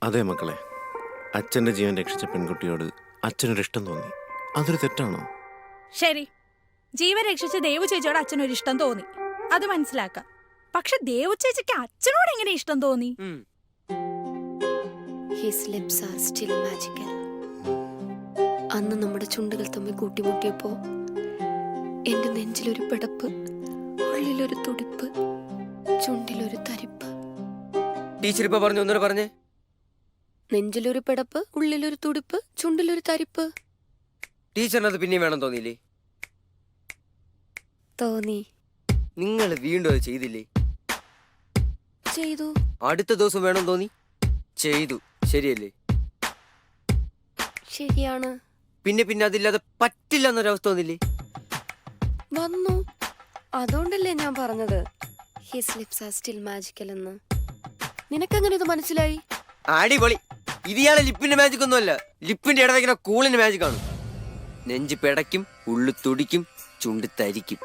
അതെ മക്കളെ, അച്ഛൻ്റെ ജീവൻ രക്ഷിച്ച പെൺകുട്ടിയോട് അച്ഛനൊരു ഇഷ്ടം തോന്നി. അതൊരു തെറ്റാണോ? ശരി, ജീവൻ രക്ഷിച്ച ദേവു ചേച്ചിയോട് അച്ഛനൊരു ഇഷ്ടം തോന്നി, അത് മനസ്സിലാക്കാം. പക്ഷെ ദേവു ചേച്ചിക്ക് അച്ഛനോട് എങ്ങനെ ഇഷ്ടം തോന്നി? His lips are still magical. അന്ന് നമ്മുടെ ചുണ്ടുകൾ തമ്മിൽ കൂട്ടിമുട്ടിയപ്പോ എന്റെ നെഞ്ചിലൊരു പിടപ്പ്, ഉള്ളിലൊരു തുടിപ്പ്, ചുണ്ടിലൊരു തരിപ്പ്. ടീച്ചർ ഇപ്പൊ പറഞ്ഞു, ഒന്നുകൂടെ പറഞ്ഞേ. നെഞ്ചിലൊരു പിടപ്പ്, ഉള്ളിലൊരു തുടിപ്പ്, ചുണ്ടിലൊരു തരിപ്പ്. ടീച്ചറിനത് പിന്നെയും വേണം തോന്നിയില്ലേ? തോന്നി. നിങ്ങൾ വീണ്ടും അത് ചെയ്തില്ലേ? ചെയ്തു. അടുത്ത ദിവസം വേണം തോന്നി, ചെയ്തു. ശരിയല്ലേ? ശരിയാണ്. പിന്നെ പിന്നെ അതില്ലാതെ പറ്റില്ല എന്നൊരവസ്ഥ തോന്നില്ലേ? വന്നു. അതുകൊണ്ടല്ലേ ഞാൻ പറഞ്ഞത് his lips are still magical എന്ന്. നിനക്കെങ്ങനെ ഇത് മനസ്സിലായി? അടിപൊളി. ഇയാളെ ലിപ്പിന്റെ മാജിക് ഒന്നുമല്ല, ലിപ്പിന്റെ ഇടവയ്ക്കുന്ന കൂളിന്റെ മാജിക് ആണ്. നെഞ്ച് പിടയ്ക്കും, ഉള്ളു തുടിക്കും, ചുണ്ട് തരിക്കും.